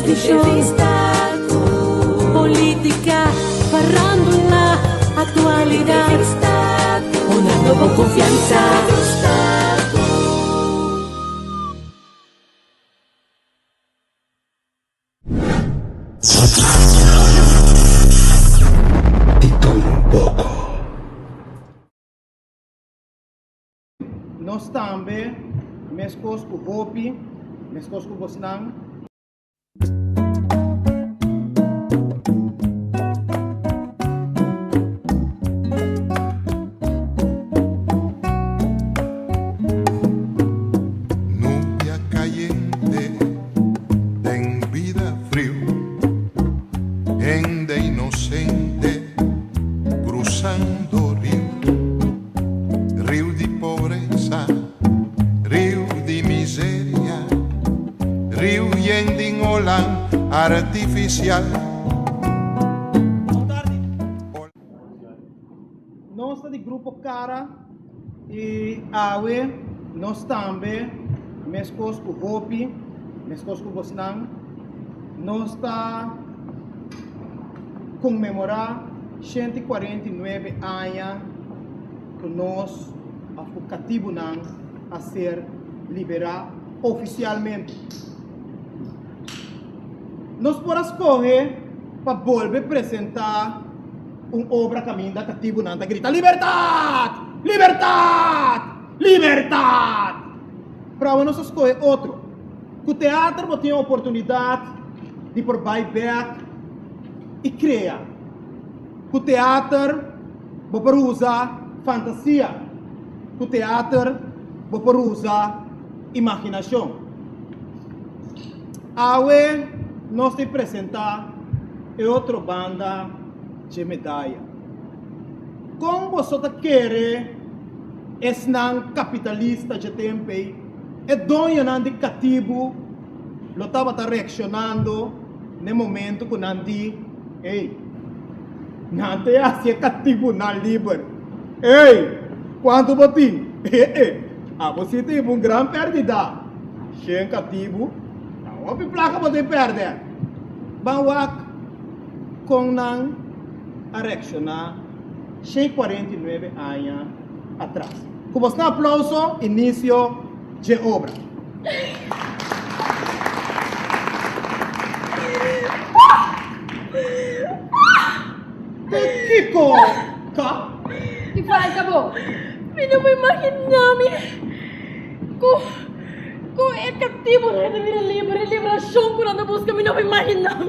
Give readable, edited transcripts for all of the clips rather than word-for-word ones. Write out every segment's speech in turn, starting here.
Entrevista política, farándula, actualidad, una nueva confianza. Nós também, mescos com o Hopi, mescos com o Bosnang. Nubia caliente, ten vida frío, gente inocente, cruzando río de pobreza, río de miseria, río yendo en ola artificial. Nós estamos de grupo Cara e Awe, nós também, mescos com o Hopi, mescos com o Bosnang, nós está comemorar 149 anos que nós o cativo a ser liberado oficialmente. Nós podemos escolher para volver a apresentar uma obra caminho da cativo que grita liberdade, liberdade, liberdade. Para nós escolher outro. Que o teatro tem a oportunidade de por back e criar. Que o teatro pode usar fantasia. O teatro pode usar imaginação. Awe nós te apresentar é outra banda de medalha. Como você quer é não capitalista de tempo é dono não de cativo lo estava reaccionando no momento que não di não te hace cativo não livre. Quanto botim? Você teve uma grande perdida. Sem cativo, não houve placa para perder. Bawak com não a reaccionar 149 anos atrás. Com um aplauso, início de obra. Kiko! Ka? Que falta, bo? Não me imaginava com é cativo na liberação quando busca me não me imaginava.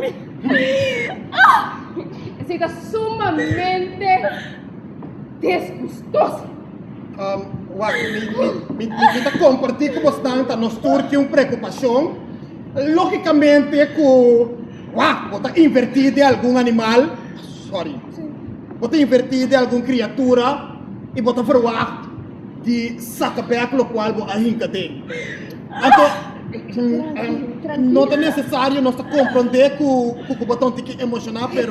Está sumamente desgostoso. Me compartilhar com você nos turque uma preocupação. Logicamente, você invertir de algum animal, você invertir de alguma criatura e você falar de sacabeco o qual você ainda tem. Então, não é necessário nós compreender que o botão tem que emocionar, mas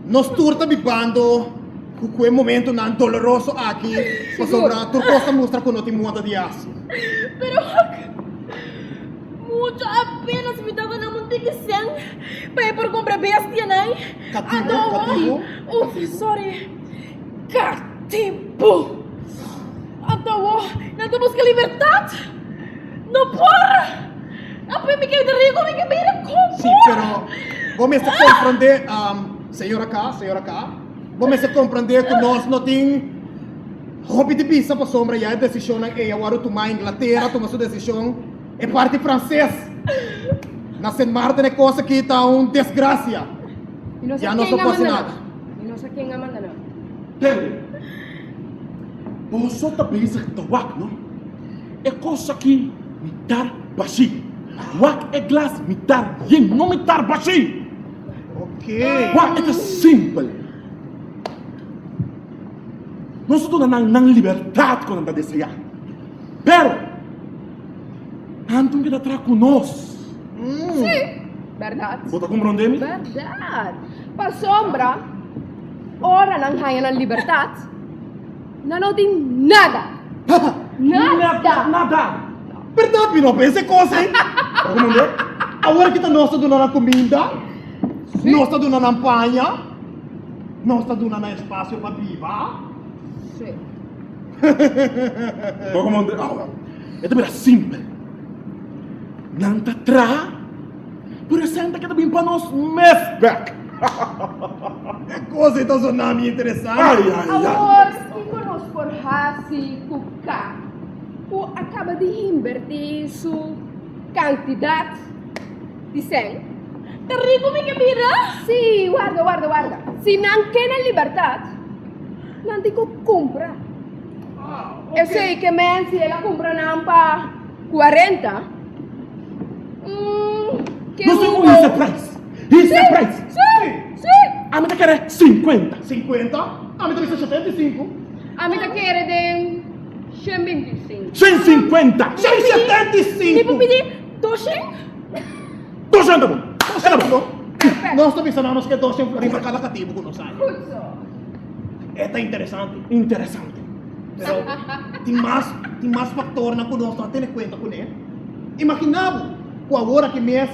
nós estamos vivendo que é um momento não doloroso aqui, para sobrar, tu possa mostrar que não tem muita de aço. Pero mucho apenas me dava na montigação para ir por comprar bestia, né? Cativo? Sorry. Cativo. Então, não busca liberdade. Não porra. Apenas me quer de rico, me quer ver como. Sim, pero vamos a compreender, senhora cá, vamos a compreender que nós não temos hobby de pizza para sombra, e a decisão é agora tomar Inglaterra, tomar sua decisão, é parte francês. Na Saint Martin é coisa que está uma desgraça. Já não estou fazendo nada. E não sei quem manda não. Pero, você está pensando que wak, não? É coisa que me dar baixi. Wak é glass, me dar yin, não me dar baixi. Ok. Wak é simples. Nós estamos na liberdade quando anda desejar. Pero, Anton que está com nós. Sim, verdade. Você compreende? Verdade. Para sombra, ora não ganha na liberdade. Não tem nada. Nada. Nada. Verdade, não pensa coisa, hein? Compreende? agora que nós estamos dando a comida, nós estamos dando a panha, nós estamos dando espaço para viver. Sim. Como é também simples. Não tá atrás. Por isso que tá bem para nós mês back. Coisa então sonando interessante. Amor, que conosco por Hasi Kuka, o acaba de invertir sua quantidade de 100. Tá rico, me mira? Sim, guarda. Se não quer liberdade, não tem que comprar. Eu sei que se ela compra não para 40. Que Não sei o- como esse preço. Esse preço. Sim. A minha quer 50. 50, a mim também 75. A minha quer de 125. 150. Me 75! vou pedir 200? 200 bom. Era bom. Nós estamos pensando que 200 florins para cada cativo que nós sai. Justo. É interessante. Interessante. Pero tem mais fator na que nós não temos conta com ele. Imaginava que agora que mês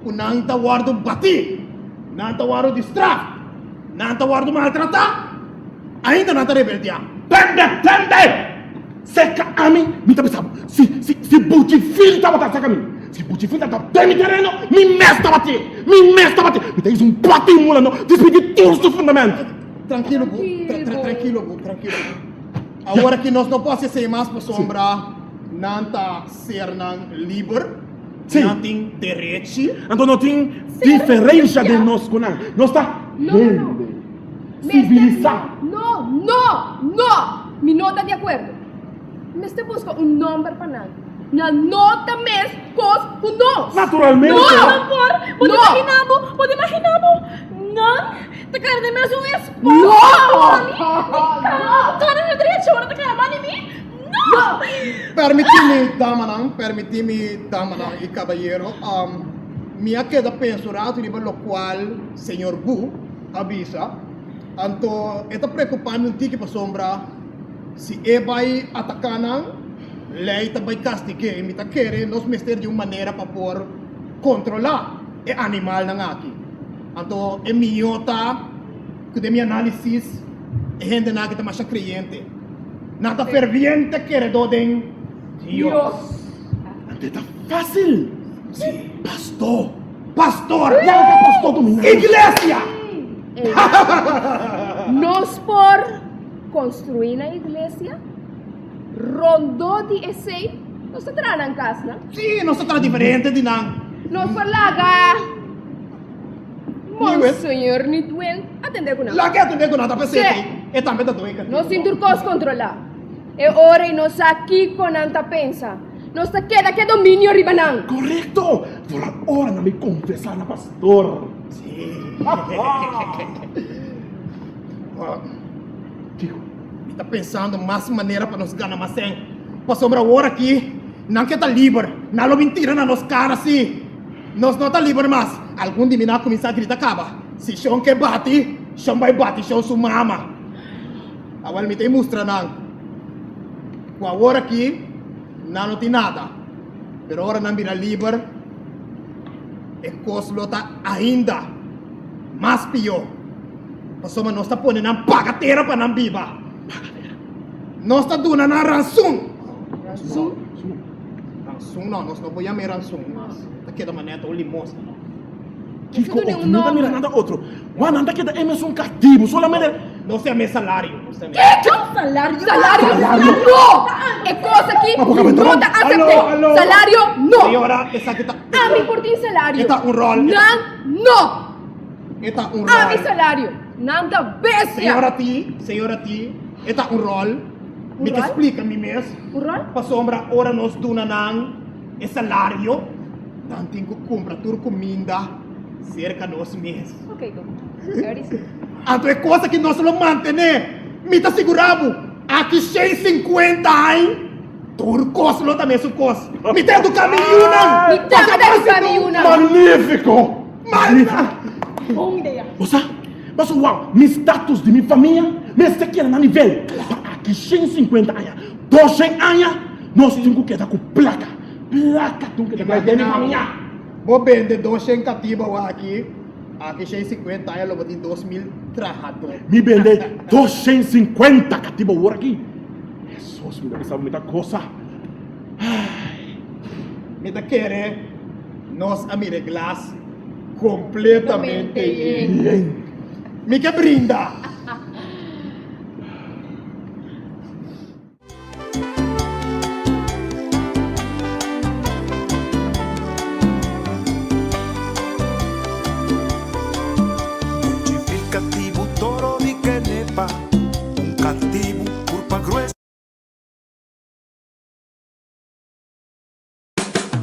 o não está guardo bater, não está guardo distrair, não está guardo maltratar, ainda não está rebeldear. Tende! Seca a mim, me tá pensando. Se Butifil tá batendo, seca a mim. Se Butifil tá batendo no terreno, me mesta bater. Me tens bate mula, não. Despedir tudo do fundamento. Tranquilo, Bu. Tranquilo, Bu. Agora que nós não podemos ser mais para sombra, não está ser livre, Sim. não tem direito. Então não tem diferença de nós com nós. Nós tá Não. civilizado. No. Me nota de acordo. Me está buscando um número para nada. Na nota mesmo, com o nós. Naturalmente. Por favor, pode No. imaginar, não, tá cara de mesmo esposo. No. Cara de direito, agora tá cara mal em mim? Não! Permite-me, dama e caballero, minha queda pensurado nível lo qual senhor Bu avisa, então está preocupado um tique para sombra se ele vai atacar não, lei também castigue, me tá querendo nós mester de uma maneira para por controlar o animal não aqui, então é minhota que de minha análise é gente não que tá mais creyente. Nada ferviente querido de Dios. Até tá fácil. Sí. Pastor. Pastor. Ya que pastor dominado. Iglesia. Nós por construir a igreja, rondou de esse, nós estará na casa, não? Sí, nosotros diferente de nan. Nós por laga. Niwet. Monsenhor, ni duen, atender com nós. La que atender con nada Sí. pesete. E também da doença. Nós turcos controlar. É hora e nós aqui com anta pensa. Nós queda que domínio ribanan. Correcto. Por ahora no me confesar na pastor. Sí. Digo, Está pensando mais maneira para nos ganhar mais sem. Para sombra hora aqui, não que tá livre. Não lo mentira na nos cara assim. Nós não tá livre mais. Algum dia nós começar a gritar acaba. Se chão que bate, chão vai bate, chão sua mama. Agora me tem mostra não. Com a hora aqui, não tem nada. Pero hora não vira livre. E coisa tá ainda mais pior. Passou, nós está pondo na pagateira para não viva. Nós está dando na rançom. Rançom não, nós não podemos rançom. Daquela maneira, o limosna. Kiko, Isso não é um não tá nome. mirando nada outro. Mano, anda que da Emerson cativo. Solamente. Não sei meu salário. Não sei meu. Salário. Não! É coisa que Mas por que não então? tá aceitando. Alô. Salário, não! Senhora, essa aqui tá. A mim por ti salário. Está um rol. Não! Está um A mim rol. salário. Nada bestia. Senhora T, está um rol. Me rol? explica me mesmo. O rol? Para sombra, ora nós duna nang e salário. Não tem que comprar tudo comida cerca de nós meses. Ok, go. Agora isso. Então é coisa que nós não mantemos. Me tá segurado. Aqui 150 anos. Tudo coisa não também sua coisa. Me tem do caminho não. Me dá do caminho não. Magnífico! Magnífico. Boa ideia. Ouça? Mas uau, meu status de minha família, meu sequer na nível. Aqui 150 anos, 200 anos, nós temos que dar com placa. Placa, tu que dar com minha família. Vou vender 200 cativos aqui. Aqui 650 aí, eu vou de 2.000 trajado. Me vender 250 cativos por aqui. Jesus, me sabe muita coisa. Me da querer nós amirreglas completamente Bien. Me que brinda. Il cattivo toro di Kenepa, un cattivo curva gruesa.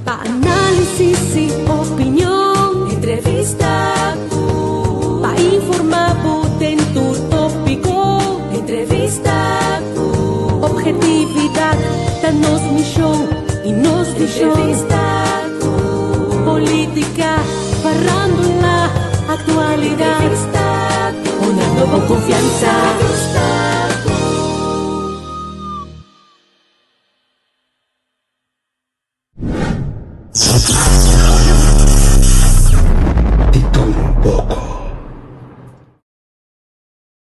Pa' análisis y opinión, entrevista pa' informar en tu tópico, entrevista objetividad, danos mi show y nos di show, política, farándula, actualidad, una nueva confianza.